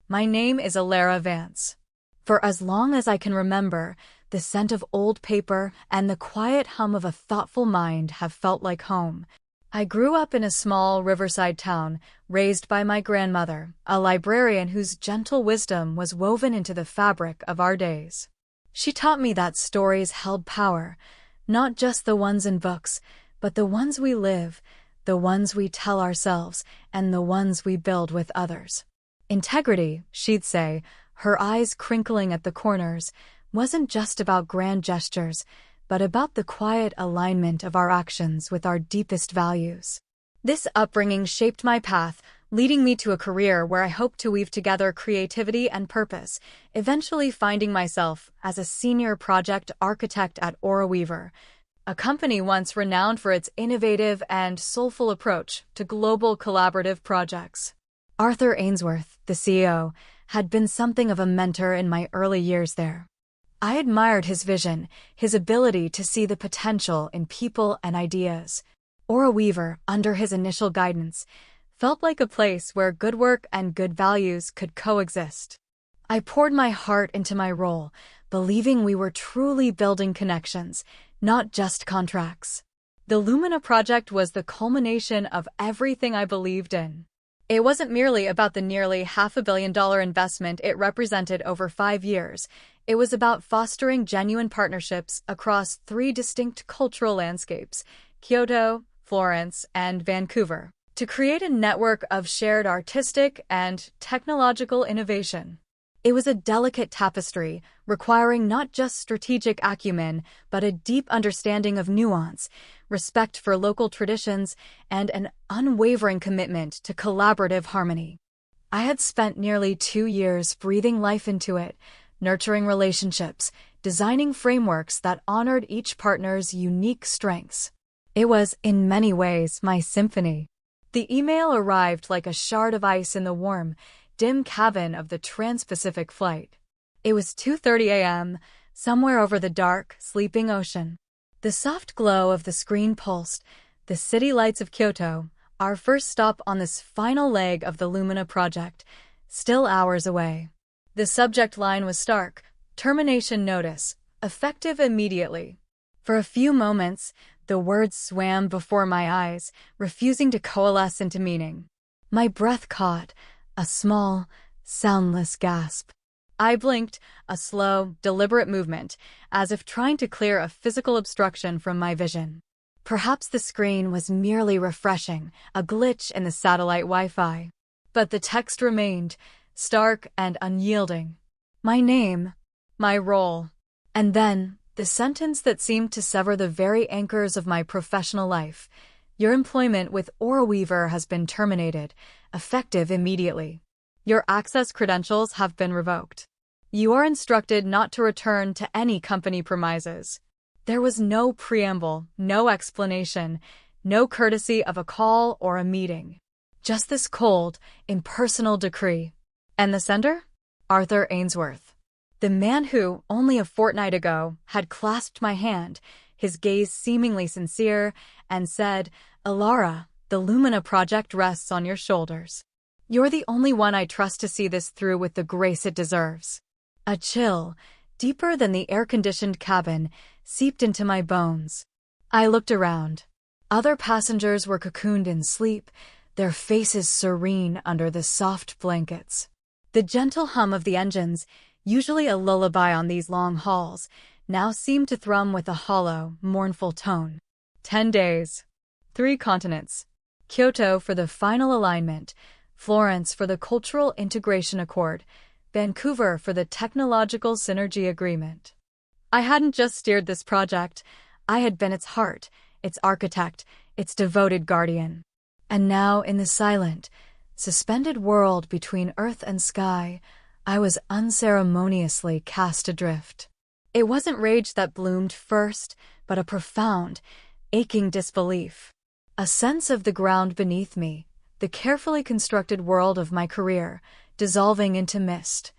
My name is Alara Vance. For as long as I can remember, the scent of old paper and the quiet hum of a thoughtful mind have felt like home. I grew up in a small riverside town, raised by my grandmother, a librarian whose gentle wisdom was woven into the fabric of our days. She taught me that stories held power, not just the ones in books, but the ones we live, the ones we tell ourselves, and the ones we build with others. Integrity, she'd say, her eyes crinkling at the corners, wasn't just about grand gestures, but about the quiet alignment of our actions with our deepest values. This upbringing shaped my path, leading me to a career where I hope to weave together creativity and purpose, eventually finding myself as a senior project architect at AuraWeaver, a company once renowned for its innovative and soulful approach to global collaborative projects. Arthur Ainsworth, the CEO, had been something of a mentor in my early years there. I admired his vision, his ability to see the potential in people and ideas. AuraWeaver, under his initial guidance, felt like a place where good work and good values could coexist. I poured my heart into my role, believing we were truly building connections, not just contracts. The Lumina project was the culmination of everything I believed in. It wasn't merely about the nearly $500 million investment it represented over 5 years. It was about fostering genuine partnerships across 3 distinct cultural landscapes, Kyoto, Florence, and Vancouver, to create a network of shared artistic and technological innovation. It was a delicate tapestry, requiring not just strategic acumen, but a deep understanding of nuance, respect for local traditions, and an unwavering commitment to collaborative harmony. I had spent nearly 2 years breathing life into it, nurturing relationships, designing frameworks that honored each partner's unique strengths. It was, in many ways, my symphony. The email arrived like a shard of ice in the warm, dim cabin of the Trans-Pacific flight. It was 2:30 a.m., somewhere over the dark, sleeping ocean. The soft glow of the screen pulsed, the city lights of Kyoto, our first stop on this final leg of the Lumina project, still hours away. The subject line was stark: termination notice, effective immediately. For a few moments, the words swam before my eyes, refusing to coalesce into meaning. My breath caught, a small, soundless gasp. I blinked, a slow, deliberate movement, as if trying to clear a physical obstruction from my vision. Perhaps the screen was merely refreshing, a glitch in the satellite Wi-Fi. But the text remained, stark and unyielding. My name, my role, and then the sentence that seemed to sever the very anchors of my professional life. Your employment with AuraWeaver has been terminated, effective immediately. Your access credentials have been revoked. You are instructed not to return to any company premises. There was no preamble, no explanation, no courtesy of a call or a meeting. Just this cold, impersonal decree. And the sender? Arthur Ainsworth. The man who, only a fortnight ago, had clasped my hand, his gaze seemingly sincere, and said, "Alara, the Lumina project rests on your shoulders. You're the only one I trust to see this through with the grace it deserves." A chill, deeper than the air-conditioned cabin, seeped into my bones. I looked around. Other passengers were cocooned in sleep, their faces serene under the soft blankets. The gentle hum of the engines, usually a lullaby on these long hauls, now seemed to thrum with a hollow, mournful tone. 10 days. 3 continents. Kyoto for the final alignment, Florence for the Cultural Integration Accord, Vancouver for the Technological Synergy Agreement. I hadn't just steered this project, I had been its heart, its architect, its devoted guardian. And now, in the silent, suspended world between earth and sky, I was unceremoniously cast adrift. It wasn't rage that bloomed first, but a profound, aching disbelief. A sense of the ground beneath me, the carefully constructed world of my career, dissolving into mist.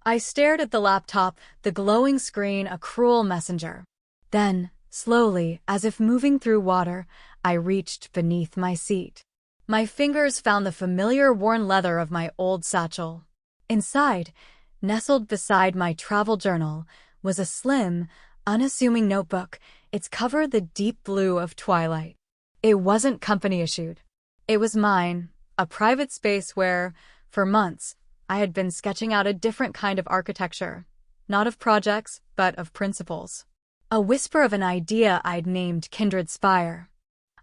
I stared at the laptop, the glowing screen a cruel messenger. Then, slowly, as if moving through water, I reached beneath my seat. My fingers found the familiar worn leather of my old satchel. Inside, nestled beside my travel journal, was a slim, unassuming notebook, its cover the deep blue of twilight. It wasn't company-issued. It was mine, a private space where, for months, I had been sketching out a different kind of architecture, not of projects, but of principles. A whisper of an idea I'd named Kindred Spire.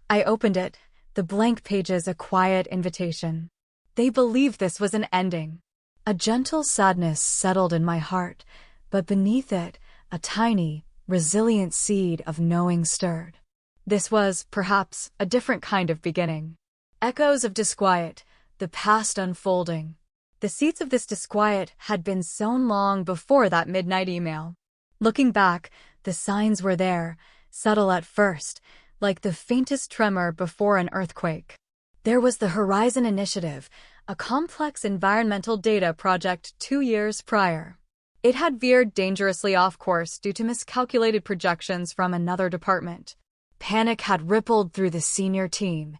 I opened it, the blank pages a quiet invitation. They believed this was an ending. A gentle sadness settled in my heart, but beneath it, a tiny, resilient seed of knowing stirred. This was, perhaps, a different kind of beginning. Echoes of disquiet, the past unfolding. The seeds of this disquiet had been sown long before that midnight email. Looking back, the signs were there, subtle at first, like the faintest tremor before an earthquake. There was the Horizon Initiative, a complex environmental data project 2 years prior. It had veered dangerously off course due to miscalculated projections from another department. Panic had rippled through the senior team.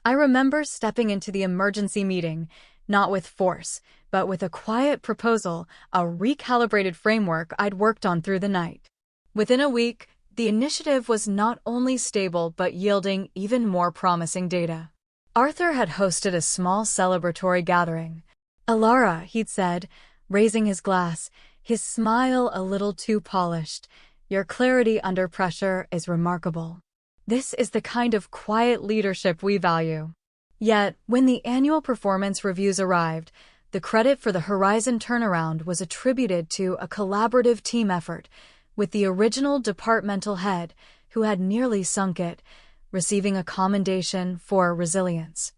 I remember stepping into the emergency meeting, not with force, but with a quiet proposal, a recalibrated framework I'd worked on through the night. Within a week, the initiative was not only stable but yielding even more promising data. Arthur had hosted a small celebratory gathering. "Alara," he'd said, raising his glass, his smile a little too polished, "your clarity under pressure is remarkable. This is the kind of quiet leadership we value." Yet, when the annual performance reviews arrived, the credit for the Horizon turnaround was attributed to a collaborative team effort, with the original departmental head, who had nearly sunk it, receiving a commendation for resilience.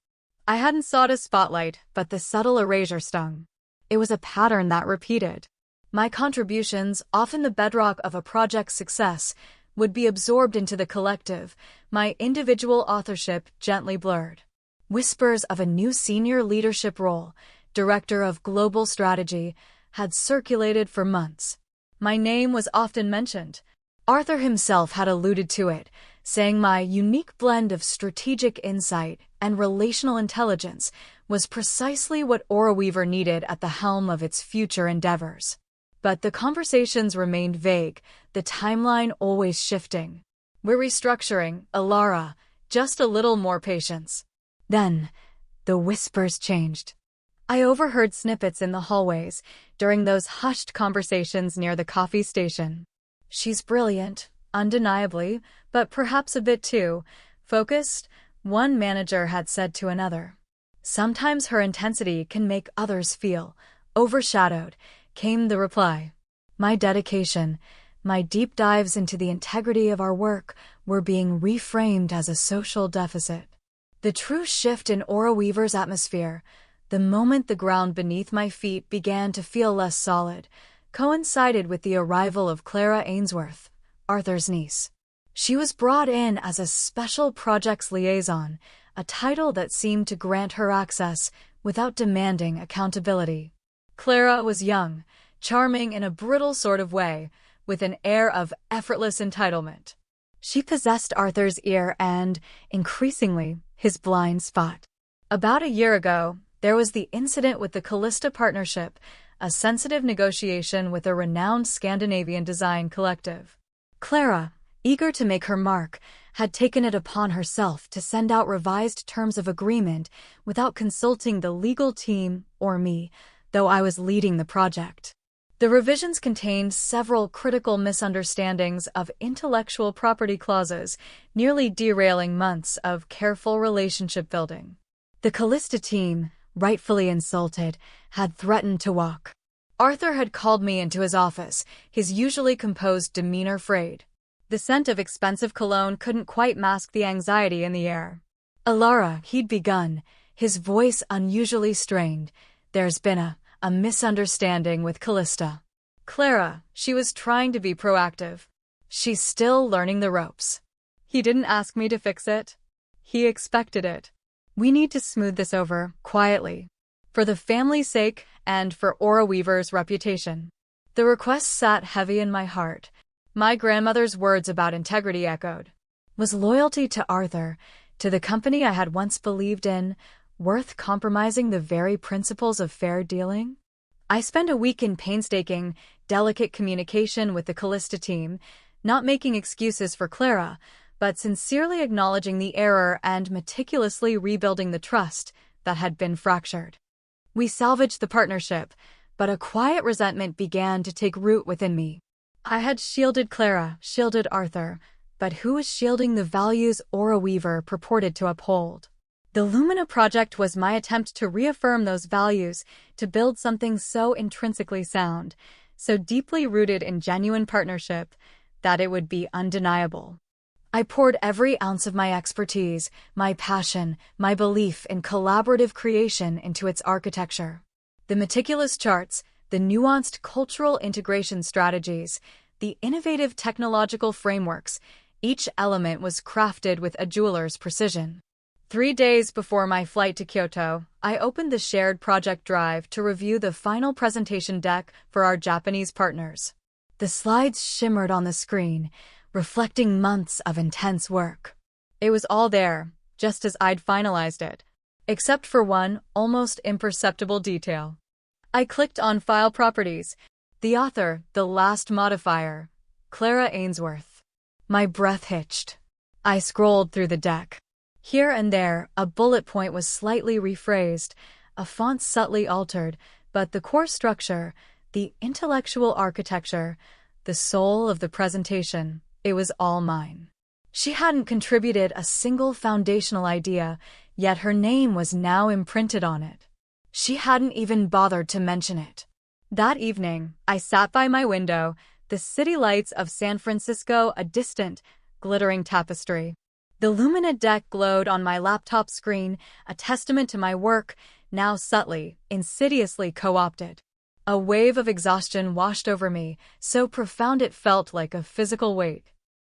I hadn't sought a spotlight, but the subtle erasure stung. It was a pattern that repeated. My contributions, often the bedrock of a project's success, would be absorbed into the collective, my individual authorship gently blurred. Whispers of a new senior leadership role, Director of Global Strategy, had circulated for months. My name was often mentioned. Arthur himself had alluded to it, saying my unique blend of strategic insight and relational intelligence was precisely what AuraWeaver needed at the helm of its future endeavors. But the conversations remained vague, the timeline always shifting. "We're restructuring, Alara, just a little more patience." Then, the whispers changed. I overheard snippets in the hallways during those hushed conversations near the coffee station. "She's brilliant, undeniably, but perhaps a bit too focused," one manager had said to another. "Sometimes her intensity can make others feel overshadowed," came the reply. My dedication, my deep dives into the integrity of our work were being reframed as a social deficit. The true shift in AuraWeaver's atmosphere, the moment the ground beneath my feet began to feel less solid, coincided with the arrival of Clara Ainsworth, Arthur's niece. She was brought in as a special projects liaison, a title that seemed to grant her access without demanding accountability. Clara was young, charming in a brittle sort of way, with an air of effortless entitlement. She possessed Arthur's ear and, increasingly, his blind spot. About a year ago, there was the incident with the Callista Partnership, a sensitive negotiation with a renowned Scandinavian design collective. Clara, eager to make her mark, had taken it upon herself to send out revised terms of agreement without consulting the legal team or me, though I was leading the project. The revisions contained several critical misunderstandings of intellectual property clauses, nearly derailing months of careful relationship building. The Callista team, rightfully insulted, had threatened to walk. Arthur had called me into his office, his usually composed demeanor frayed. The scent of expensive cologne couldn't quite mask the anxiety in the air. "Alara," he'd begun, his voice unusually strained, "there's been a misunderstanding with Callista." "Clara," she was trying to be proactive. "She's still learning the ropes." He didn't ask me to fix it. He expected it. "We need to smooth this over, quietly. For the family's sake and for AuraWeaver's reputation." The request sat heavy in my heart. My grandmother's words about integrity echoed. Was loyalty to Arthur, to the company I had once believed in, worth compromising the very principles of fair dealing? I spent a week in painstaking, delicate communication with the Callista team, not making excuses for Clara, but sincerely acknowledging the error and meticulously rebuilding the trust that had been fractured. We salvaged the partnership, but a quiet resentment began to take root within me. I had shielded Clara, shielded Arthur, but who was shielding the values Aura Weaver purported to uphold? The Lumina project was my attempt to reaffirm those values, to build something so intrinsically sound, so deeply rooted in genuine partnership, that it would be undeniable. I poured every ounce of my expertise, my passion, my belief in collaborative creation into its architecture. The meticulous charts, the nuanced cultural integration strategies, the innovative technological frameworks, each element was crafted with a jeweler's precision. 3 days before my flight to Kyoto, I opened the shared project drive to review the final presentation deck for our Japanese partners. The slides shimmered on the screen, reflecting months of intense work. It was all there, just as I'd finalized it, except for one almost imperceptible detail. I clicked on File Properties. The author, the last modifier, Clara Ainsworth. My breath hitched. I scrolled through the deck. Here and there, a bullet point was slightly rephrased, a font subtly altered, but the core structure, the intellectual architecture, the soul of the presentation, it was all mine. She hadn't contributed a single foundational idea, yet her name was now imprinted on it. She hadn't even bothered to mention it. That evening, I sat by my window, the city lights of San Francisco a distant, glittering tapestry. The Lumina deck glowed on my laptop screen, a testament to my work, now subtly, insidiously co-opted. A wave of exhaustion washed over me, so profound it felt like a physical weight.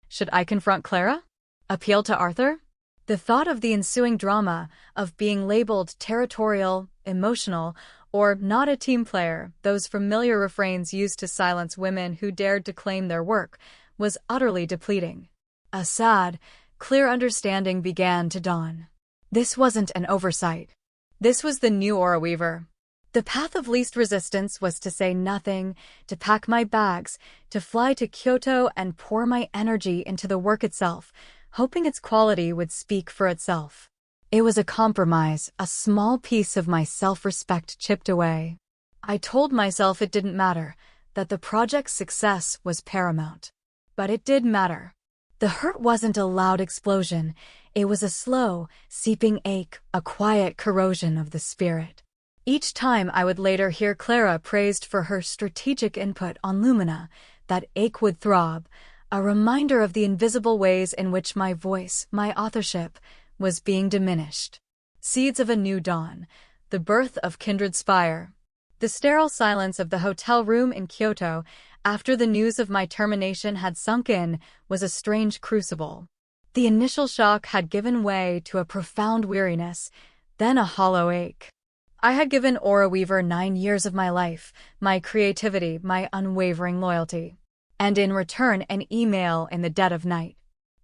Should I confront Clara? Appeal to Arthur? The thought of the ensuing drama, of being labeled territorial, emotional, or not a team player, those familiar refrains used to silence women who dared to claim their work, was utterly depleting. A sad, clear understanding began to dawn. This wasn't an oversight. This was the new Aura Weaver. The path of least resistance was to say nothing, to pack my bags, to fly to Kyoto and pour my energy into the work itself, hoping its quality would speak for itself. It was a compromise, a small piece of my self-respect chipped away. I told myself it didn't matter, that the project's success was paramount. But it did matter. The hurt wasn't a loud explosion, it was a slow, seeping ache, a quiet corrosion of the spirit. Each time I would later hear Clara praised for her strategic input on Lumina, that ache would throb, a reminder of the invisible ways in which my voice, my authorship, was being diminished. Seeds of a new dawn, the birth of Kindred Spire. The sterile silence of the hotel room in Kyoto, after the news of my termination had sunk in, was a strange crucible. The initial shock had given way to a profound weariness, then a hollow ache. I had given Aura Weaver 9 years of my life, my creativity, my unwavering loyalty. And in return, an email in the dead of night.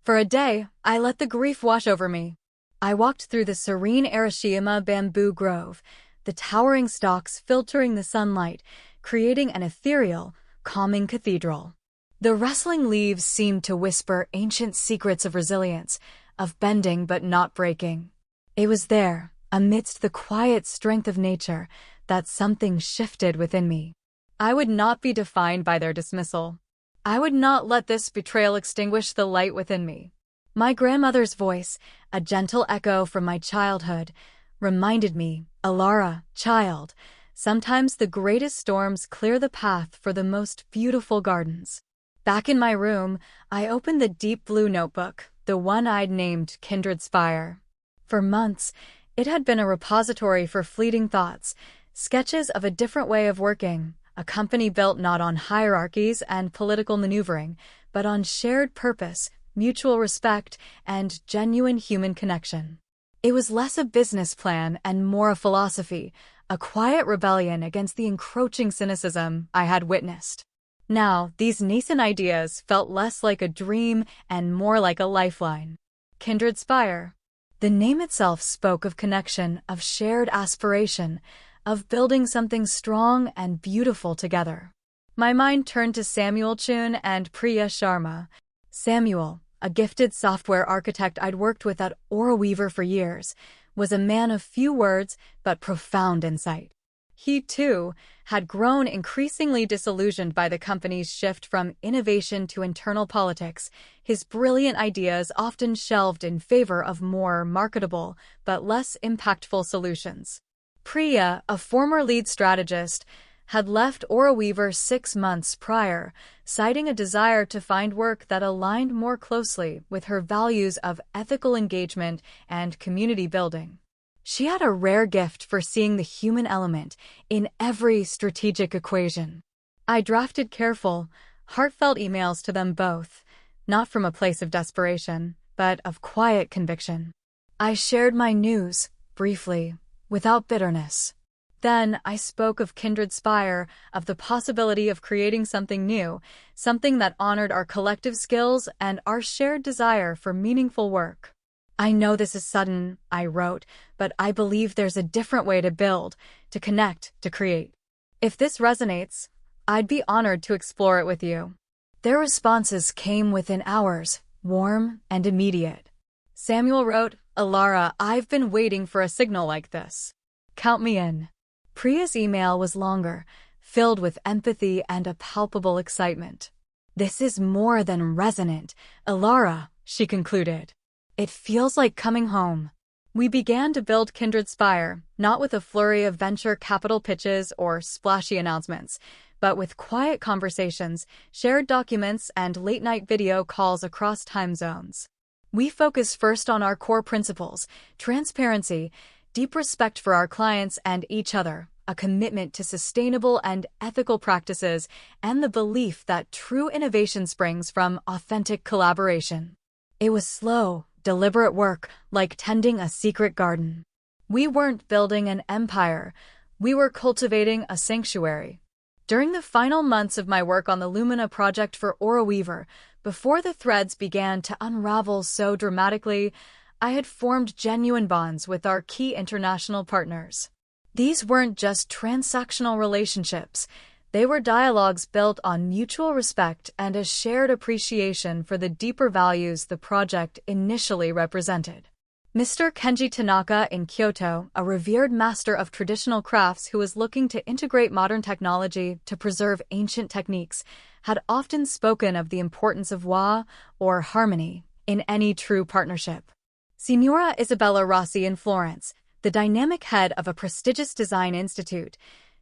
For a day, I let the grief wash over me. I walked through the serene Arashiyama bamboo grove, the towering stalks filtering the sunlight, creating an ethereal, calming cathedral. The rustling leaves seemed to whisper ancient secrets of resilience, of bending but not breaking. It was there, amidst the quiet strength of nature, that something shifted within me. I would not be defined by their dismissal. I would not let this betrayal extinguish the light within me. My grandmother's voice, a gentle echo from my childhood, reminded me, Alara, child, sometimes the greatest storms clear the path for the most beautiful gardens. Back in my room, I opened the deep blue notebook, the one I'd named Kindred Spire. For months, it had been a repository for fleeting thoughts, sketches of a different way of working, a company built not on hierarchies and political maneuvering, but on shared purpose, mutual respect, and genuine human connection. It was less a business plan and more a philosophy, a quiet rebellion against the encroaching cynicism I had witnessed. Now, these nascent ideas felt less like a dream and more like a lifeline. Kindred Spire. The name itself spoke of connection, of shared aspiration, of building something strong and beautiful together. My mind turned to Samuel Chun and Priya Sharma. Samuel, a gifted software architect I'd worked with at AuraWeaver for years, was a man of few words but profound insight. He, too, had grown increasingly disillusioned by the company's shift from innovation to internal politics, his brilliant ideas often shelved in favor of more marketable but less impactful solutions. Priya, a former lead strategist, had left AuraWeaver 6 months prior, citing a desire to find work that aligned more closely with her values of ethical engagement and community building. She had a rare gift for seeing the human element in every strategic equation. I drafted careful, heartfelt emails to them both, not from a place of desperation, but of quiet conviction. I shared my news, briefly, without bitterness. Then I spoke of Kindred Spire, of the possibility of creating something new, something that honored our collective skills and our shared desire for meaningful work. I know this is sudden, I wrote, but I believe there's a different way to build, to connect, to create. If this resonates, I'd be honored to explore it with you. Their responses came within hours, warm and immediate. Samuel wrote, "Alara, I've been waiting for a signal like this. Count me in." Priya's email was longer, filled with empathy and a palpable excitement. "This is more than resonant, Alara," she concluded. "It feels like coming home." We began to build Kindred Spire, not with a flurry of venture capital pitches or splashy announcements, but with quiet conversations, shared documents, and late-night video calls across time zones. We focused first on our core principles: transparency, deep respect for our clients and each other, a commitment to sustainable and ethical practices, and the belief that true innovation springs from authentic collaboration. It was slow, deliberate work, like tending a secret garden. We weren't building an empire, we were cultivating a sanctuary. During the final months of my work on the Lumina project for AuraWeaver, before the threads began to unravel so dramatically, I had formed genuine bonds with our key international partners. These weren't just transactional relationships. They were dialogues built on mutual respect and a shared appreciation for the deeper values the project initially represented. Mr. Kenji Tanaka in Kyoto, a revered master of traditional crafts who was looking to integrate modern technology to preserve ancient techniques, had often spoken of the importance of wa, or harmony, in any true partnership. Signora Isabella Rossi in Florence, the dynamic head of a prestigious design institute,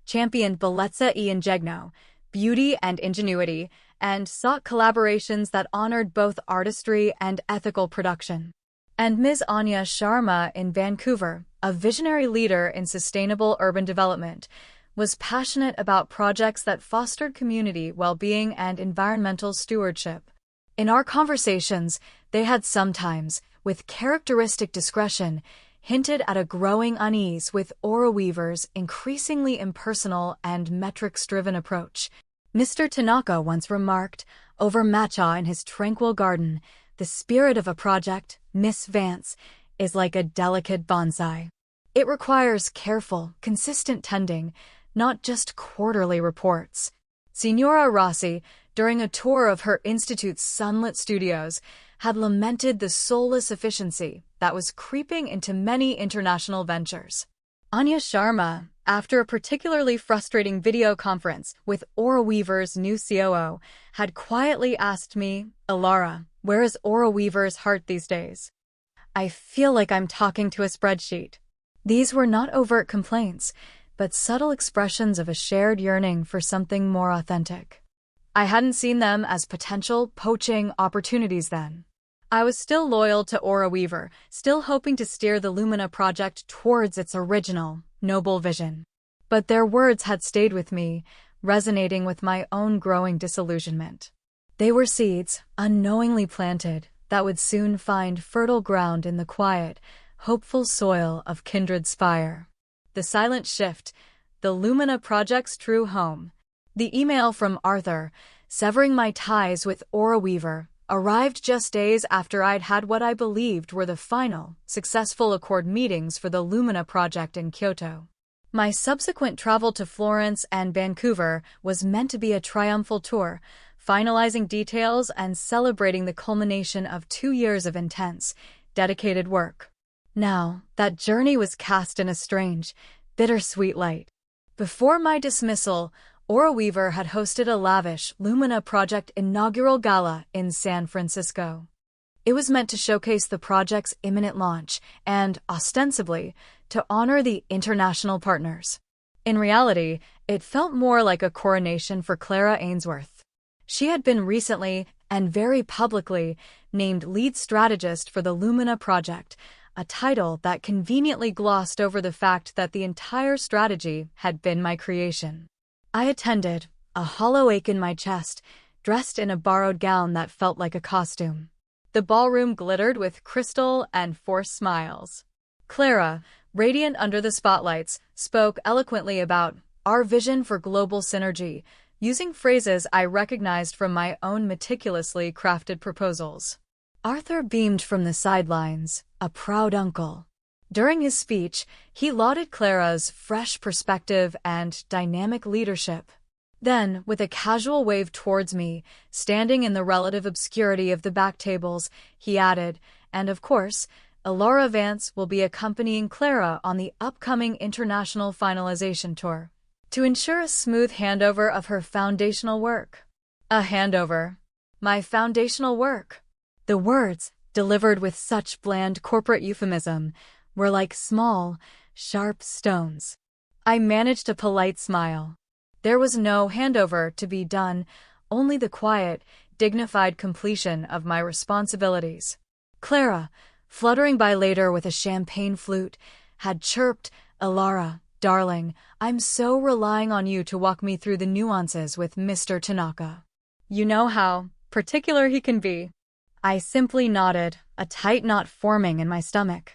championed bellezza e ingegno, beauty and ingenuity, and sought collaborations that honored both artistry and ethical production. And Ms. Anya Sharma in Vancouver, a visionary leader in sustainable urban development, was passionate about projects that fostered community well-being and environmental stewardship. In our conversations, they had sometimes, with characteristic discretion, hinted at a growing unease with AuraWeaver's increasingly impersonal and metrics-driven approach. Mr. Tanaka once remarked, over matcha in his tranquil garden, "The spirit of a project, Miss Vance, is like a delicate bonsai. It requires careful, consistent tending, not just quarterly reports." Signora Rossi, during a tour of her institute's sunlit studios, had lamented the soulless efficiency that was creeping into many international ventures. Anya Sharma, after a particularly frustrating video conference with AuraWeaver's new COO, had quietly asked me, "Alara, where is AuraWeaver's heart these days? I feel like I'm talking to a spreadsheet." These were not overt complaints, but subtle expressions of a shared yearning for something more authentic. I hadn't seen them as potential poaching opportunities then. I was still loyal to AuraWeaver, still hoping to steer the Lumina project towards its original, noble vision. But their words had stayed with me, resonating with my own growing disillusionment. They were seeds, unknowingly planted, that would soon find fertile ground in the quiet, hopeful soil of Kindred Spire. The silent shift, the Lumina project's true home. The email from Arthur, severing my ties with AuraWeaver, arrived just days after I'd had what I believed were the final, successful Accord meetings for the Lumina project in Kyoto. My subsequent travel to Florence and Vancouver was meant to be a triumphal tour, finalizing details and celebrating the culmination of 2 years of intense, dedicated work. Now, that journey was cast in a strange, bittersweet light. Before my dismissal, Aura Weaver had hosted a lavish Lumina Project inaugural gala in San Francisco. It was meant to showcase the project's imminent launch and, ostensibly, to honor the international partners. In reality, it felt more like a coronation for Clara Ainsworth. She had been recently, and very publicly, named lead strategist for the Lumina Project, a title that conveniently glossed over the fact that the entire strategy had been my creation. I attended, a hollow ache in my chest, dressed in a borrowed gown that felt like a costume. The ballroom glittered with crystal and forced smiles. Clara, radiant under the spotlights, spoke eloquently about our vision for global synergy, using phrases I recognized from my own meticulously crafted proposals. Arthur beamed from the sidelines, a proud uncle. During his speech, he lauded Clara's fresh perspective and dynamic leadership. Then, with a casual wave towards me, standing in the relative obscurity of the back tables, he added, and of course, Alara Vance will be accompanying Clara on the upcoming international finalization tour, to ensure a smooth handover of her foundational work. A handover. My foundational work. The words, delivered with such bland corporate euphemism, were like small, sharp stones. I managed a polite smile. There was no handover to be done, only the quiet, dignified completion of my responsibilities. Clara, fluttering by later with a champagne flute, had chirped, Alara, darling, I'm so relying on you to walk me through the nuances with Mr. Tanaka. You know how particular he can be. I simply nodded, a tight knot forming in my stomach.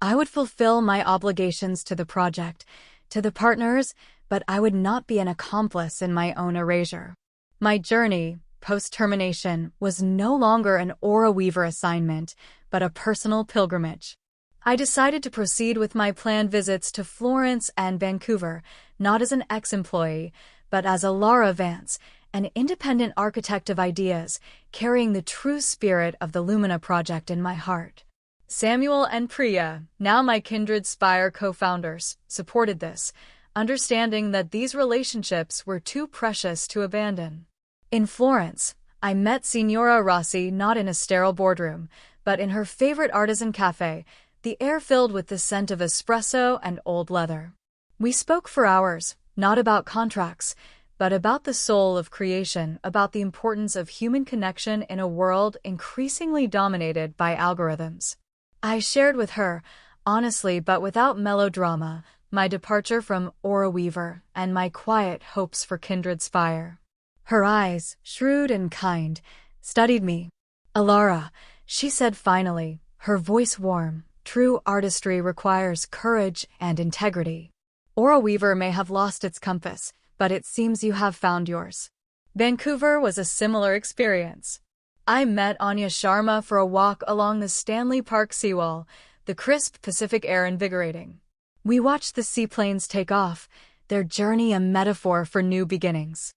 I would fulfill my obligations to the project, to the partners, but I would not be an accomplice in my own erasure. My journey, post-termination, was no longer an Aura Weaver assignment, but a personal pilgrimage. I decided to proceed with my planned visits to Florence and Vancouver, not as an ex-employee, but as Alara Vance, an independent architect of ideas, carrying the true spirit of the Lumina Project in my heart. Samuel and Priya, now my Kindred Spire co-founders, supported this, understanding that these relationships were too precious to abandon. In Florence, I met Signora Rossi not in a sterile boardroom, but in her favorite artisan cafe, the air filled with the scent of espresso and old leather. We spoke for hours, not about contracts, but about the soul of creation, about the importance of human connection in a world increasingly dominated by algorithms. I shared with her, honestly but without melodrama, my departure from Aura Weaver and my quiet hopes for Kindred Spire. Her eyes, shrewd and kind, studied me. Alara, she said finally, her voice warm, true artistry requires courage and integrity. Aura Weaver may have lost its compass, but it seems you have found yours. Vancouver was a similar experience. I met Anya Sharma for a walk along the Stanley Park seawall, the crisp Pacific air invigorating. We watched the seaplanes take off, their journey a metaphor for new beginnings.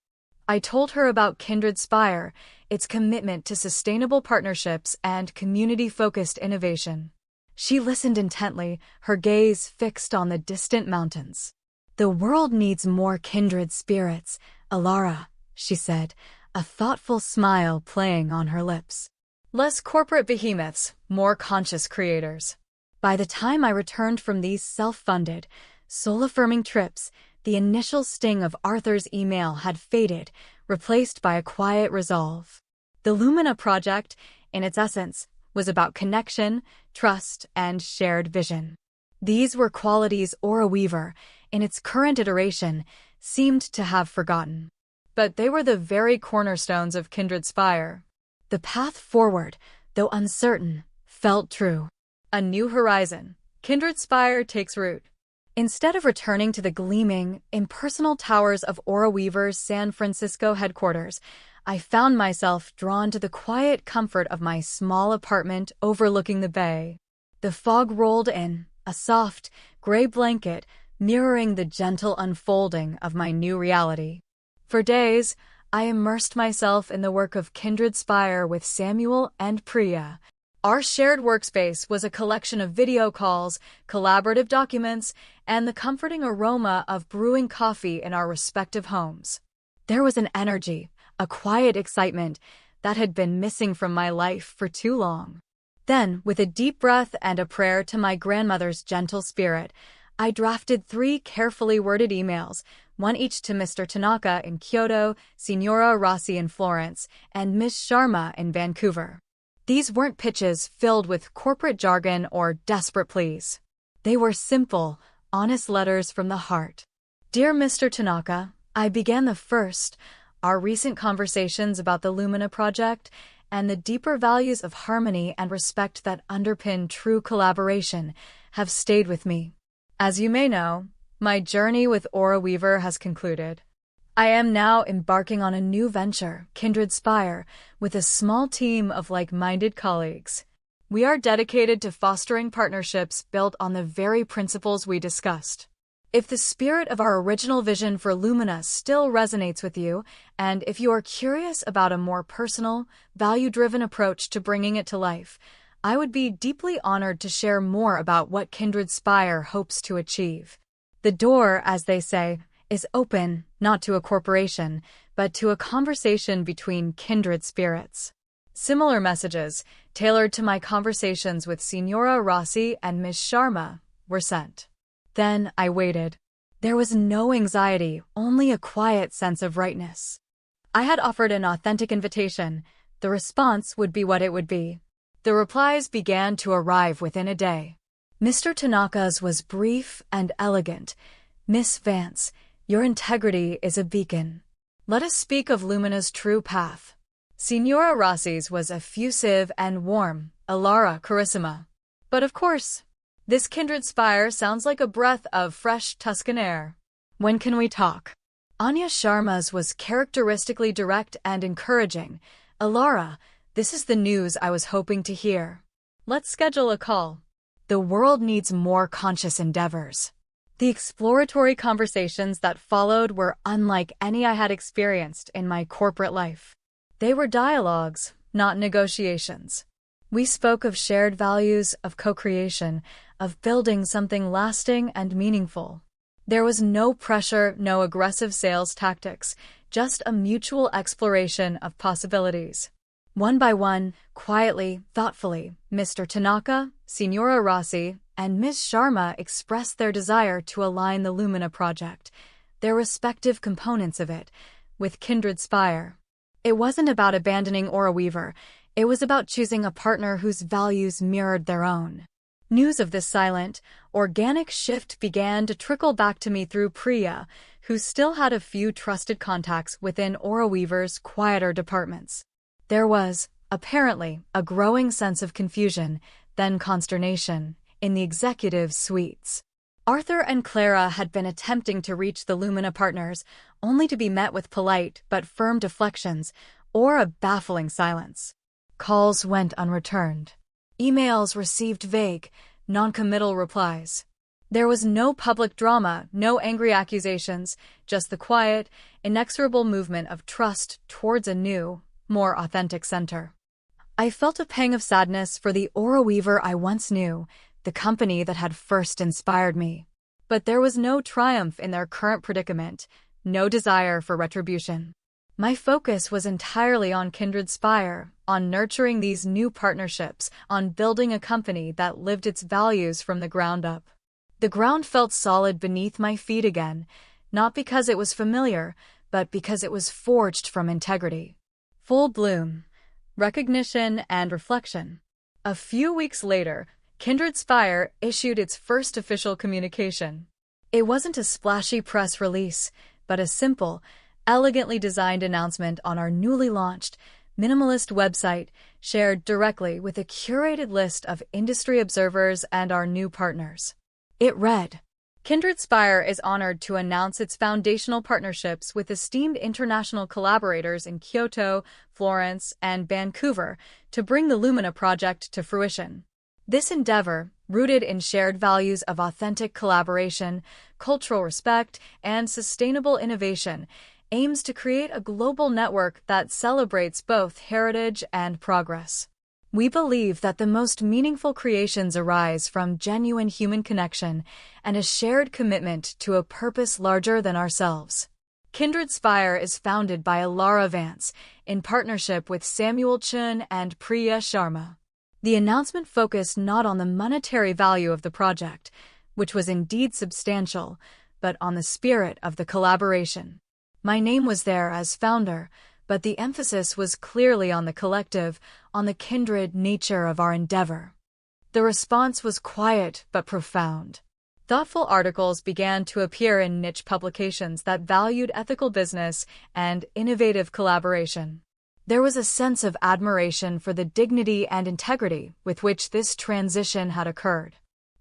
I told her about Kindred Spire, its commitment to sustainable partnerships and community-focused innovation. She listened intently, her gaze fixed on the distant mountains. The world needs more kindred spirits, Alara, she said, a thoughtful smile playing on her lips. Less corporate behemoths, more conscious creators. By the time I returned from these self-funded, soul-affirming trips, the initial sting of Arthur's email had faded, replaced by a quiet resolve. The Lumina Project, in its essence, was about connection, trust, and shared vision. These were qualities Aura Weaver, in its current iteration, seemed to have forgotten. But they were the very cornerstones of Kindred Spire. The path forward, though uncertain, felt true. A new horizon. Kindred Spire takes root. Instead of returning to the gleaming, impersonal towers of Aura Weaver's San Francisco headquarters, I found myself drawn to the quiet comfort of my small apartment overlooking the bay. The fog rolled in, a soft, gray blanket, mirroring the gentle unfolding of my new reality. For days, I immersed myself in the work of Kindred Spire with Samuel and Priya. Our shared workspace was a collection of video calls, collaborative documents, and the comforting aroma of brewing coffee in our respective homes. There was an energy, a quiet excitement, that had been missing from my life for too long. Then, with a deep breath and a prayer to my grandmother's gentle spirit, I drafted 3 carefully worded emails, one each to Mr. Tanaka in Kyoto, Signora Rossi in Florence, and Ms. Sharma in Vancouver. These weren't pitches filled with corporate jargon or desperate pleas. They were simple, honest letters from the heart. Dear Mr. Tanaka, I began the first. Our recent conversations about the Lumina project and the deeper values of harmony and respect that underpin true collaboration have stayed with me. As you may know, my journey with Aura Weaver has concluded. I am now embarking on a new venture, Kindred Spire, with a small team of like-minded colleagues. We are dedicated to fostering partnerships built on the very principles we discussed. If the spirit of our original vision for Lumina still resonates with you, and if you are curious about a more personal, value-driven approach to bringing it to life, I would be deeply honored to share more about what Kindred Spire hopes to achieve. The door, as they say, is open, not to a corporation, but to a conversation between kindred spirits. Similar messages, tailored to my conversations with Signora Rossi and Ms. Sharma, were sent. Then I waited. There was no anxiety, only a quiet sense of rightness. I had offered an authentic invitation. The response would be what it would be. The replies began to arrive within a day. Mr. Tanaka's was brief and elegant. Miss Vance, your integrity is a beacon. Let us speak of Lumina's true path. Signora Rossi's was effusive and warm, Alara Carissima. But of course, this Kindred Spire sounds like a breath of fresh Tuscan air. When can we talk? Anya Sharma's was characteristically direct and encouraging. Alara, this is the news I was hoping to hear. Let's schedule a call. The world needs more conscious endeavors. The exploratory conversations that followed were unlike any I had experienced in my corporate life. They were dialogues, not negotiations. We spoke of shared values, of co-creation, of building something lasting and meaningful. There was no pressure, no aggressive sales tactics, just a mutual exploration of possibilities. One by one, quietly, thoughtfully, Mr. Tanaka, Signora Rossi, and Ms. Sharma expressed their desire to align the Lumina project, their respective components of it, with Kindred Spire. It wasn't about abandoning Aura Weaver, it was about choosing a partner whose values mirrored their own. News of this silent, organic shift began to trickle back to me through Priya, who still had a few trusted contacts within Aura Weaver's quieter departments. There was, apparently, a growing sense of confusion, then consternation, in the executive suites. Arthur and Clara had been attempting to reach the Lumina partners, only to be met with polite but firm deflections, or a baffling silence. Calls went unreturned. Emails received vague, non-committal replies. There was no public drama, no angry accusations, just the quiet, inexorable movement of trust towards a new, more authentic center. I felt a pang of sadness for the Aura Weaver I once knew, the company that had first inspired me. But there was no triumph in their current predicament, no desire for retribution. My focus was entirely on Kindred Spire, on nurturing these new partnerships, on building a company that lived its values from the ground up. The ground felt solid beneath my feet again, not because it was familiar, but because it was forged from integrity. Full bloom, recognition, and reflection. A few weeks later, Kindred Spire issued its first official communication. It wasn't a splashy press release, but a simple, elegantly designed announcement on our newly launched, minimalist website, shared directly with a curated list of industry observers and our new partners. It read, Kindred Spire is honored to announce its foundational partnerships with esteemed international collaborators in Kyoto, Florence, and Vancouver to bring the Lumina project to fruition. This endeavor, rooted in shared values of authentic collaboration, cultural respect, and sustainable innovation, aims to create a global network that celebrates both heritage and progress. We believe that the most meaningful creations arise from genuine human connection and a shared commitment to a purpose larger than ourselves. Kindred Spire is founded by Alara Vance in partnership with Samuel Chun and Priya Sharma. The announcement focused not on the monetary value of the project, which was indeed substantial, but on the spirit of the collaboration. My name was there as founder, but the emphasis was clearly on the collective, on the kindred nature of our endeavor. The response was quiet but profound. Thoughtful articles began to appear in niche publications that valued ethical business and innovative collaboration. There was a sense of admiration for the dignity and integrity with which this transition had occurred.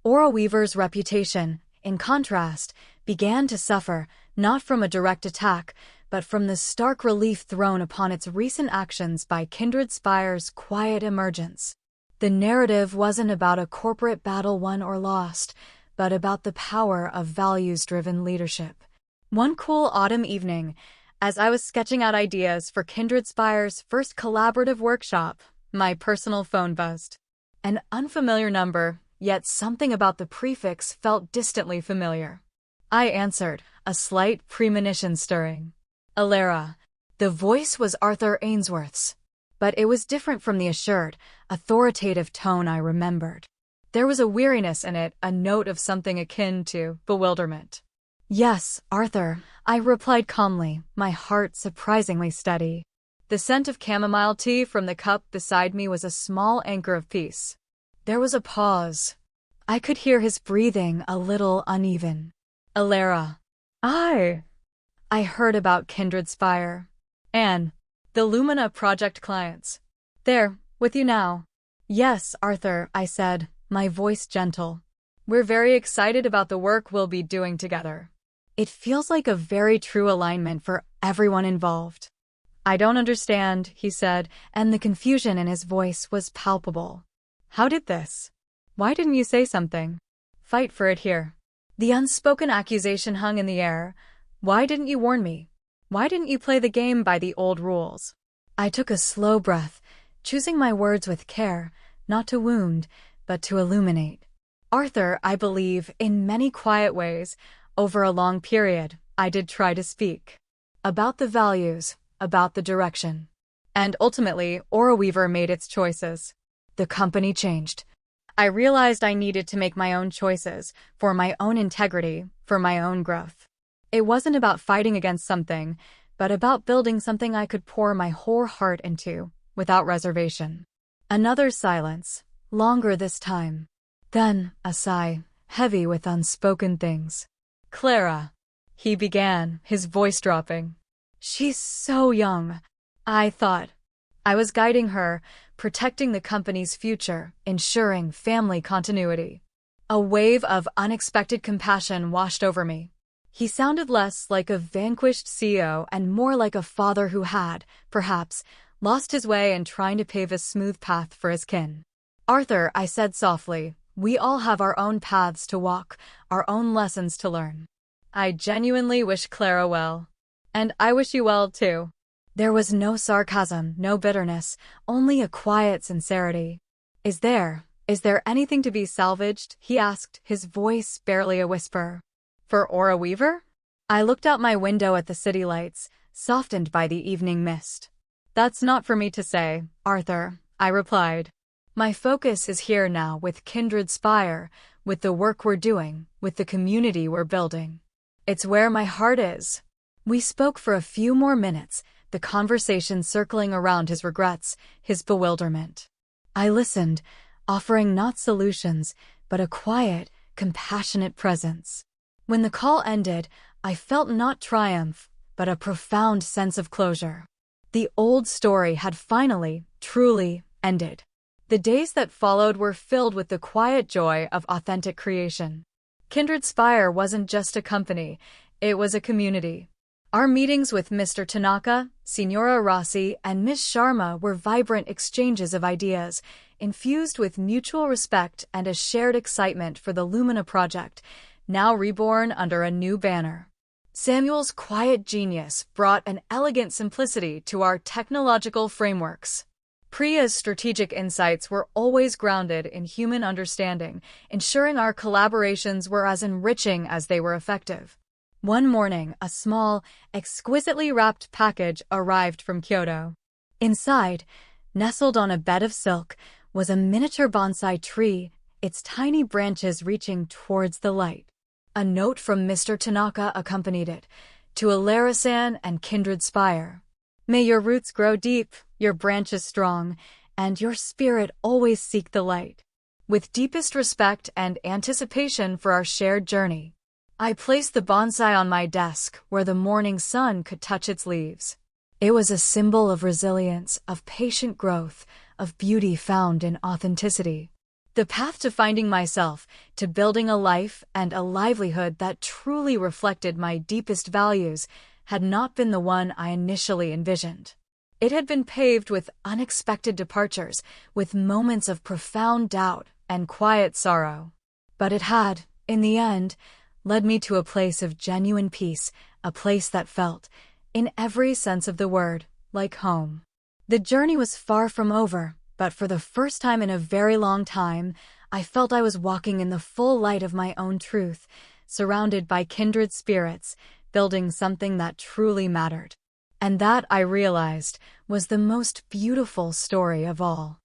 AuraWeaver's reputation, in contrast, began to suffer, not from a direct attack, but from the stark relief thrown upon its recent actions by Kindred Spire's quiet emergence. The narrative wasn't about a corporate battle won or lost, but about the power of values-driven leadership. One cool autumn evening, as I was sketching out ideas for Kindred Spire's first collaborative workshop, my personal phone buzzed. An unfamiliar number, yet something about the prefix felt distantly familiar. I answered, a slight premonition stirring. Alara. The voice was Arthur Ainsworth's, but it was different from the assured, authoritative tone I remembered. There was a weariness in it, a note of something akin to bewilderment. Yes, Arthur, I replied calmly, my heart surprisingly steady. The scent of chamomile tea from the cup beside me was a small anchor of peace. There was a pause. I could hear his breathing, a little uneven. Alara. I heard about Kindred Spire. Anne. The Lumina project clients. They're with you now. Yes, Arthur, I said, my voice gentle. We're very excited about the work we'll be doing together. It feels like a very true alignment for everyone involved. I don't understand, he said, and the confusion in his voice was palpable. How did this? Why didn't you say something? Fight for it here. The unspoken accusation hung in the air. Why didn't you warn me? Why didn't you play the game by the old rules? I took a slow breath, choosing my words with care, not to wound, but to illuminate. Arthur, I believe, in many quiet ways, over a long period, I did try to speak. About the values, about the direction. And ultimately, AuraWeaver made its choices. The company changed. I realized I needed to make my own choices, for my own integrity, for my own growth. It wasn't about fighting against something, but about building something I could pour my whole heart into, without reservation. Another silence, longer this time. Then, a sigh, heavy with unspoken things. Clara. He began, his voice dropping. She's so young. I thought. I was guiding her, protecting the company's future, ensuring family continuity. A wave of unexpected compassion washed over me. He sounded less like a vanquished CEO and more like a father who had, perhaps, lost his way in trying to pave a smooth path for his kin. Arthur, I said softly, we all have our own paths to walk, our own lessons to learn. I genuinely wish Clara well. And I wish you well, too. There was no sarcasm, no bitterness, only a quiet sincerity. Is there anything to be salvaged? He asked, his voice barely a whisper. For AuraWeaver? I looked out my window at the city lights, softened by the evening mist. That's not for me to say, Arthur, I replied. My focus is here now with Kindred Spire, with the work we're doing, with the community we're building. It's where my heart is. We spoke for a few more minutes, the conversation circling around his regrets, his bewilderment. I listened, offering not solutions, but a quiet, compassionate presence. When the call ended, I felt not triumph, but a profound sense of closure. The old story had finally, truly, ended. The days that followed were filled with the quiet joy of authentic creation. Kindred Spire wasn't just a company, it was a community. Our meetings with Mr. Tanaka, Signora Rossi, and Miss Sharma were vibrant exchanges of ideas, infused with mutual respect and a shared excitement for the Lumina project, now reborn under a new banner. Samuel's quiet genius brought an elegant simplicity to our technological frameworks. Priya's strategic insights were always grounded in human understanding, ensuring our collaborations were as enriching as they were effective. One morning, a small, exquisitely wrapped package arrived from Kyoto. Inside, nestled on a bed of silk, was a miniature bonsai tree, its tiny branches reaching towards the light. A note from Mr. Tanaka accompanied it, to Alarisan and kindred spire. May your roots grow deep, your branches strong, and your spirit always seek the light. With deepest respect and anticipation for our shared journey, I placed the bonsai on my desk where the morning sun could touch its leaves. It was a symbol of resilience, of patient growth, of beauty found in authenticity. The path to finding myself, to building a life and a livelihood that truly reflected my deepest values, had not been the one I initially envisioned. It had been paved with unexpected departures, with moments of profound doubt and quiet sorrow. But it had, in the end, led me to a place of genuine peace, a place that felt, in every sense of the word, like home. The journey was far from over, but for the first time in a very long time, I felt I was walking in the full light of my own truth, surrounded by kindred spirits, building something that truly mattered. And that, I realized, was the most beautiful story of all.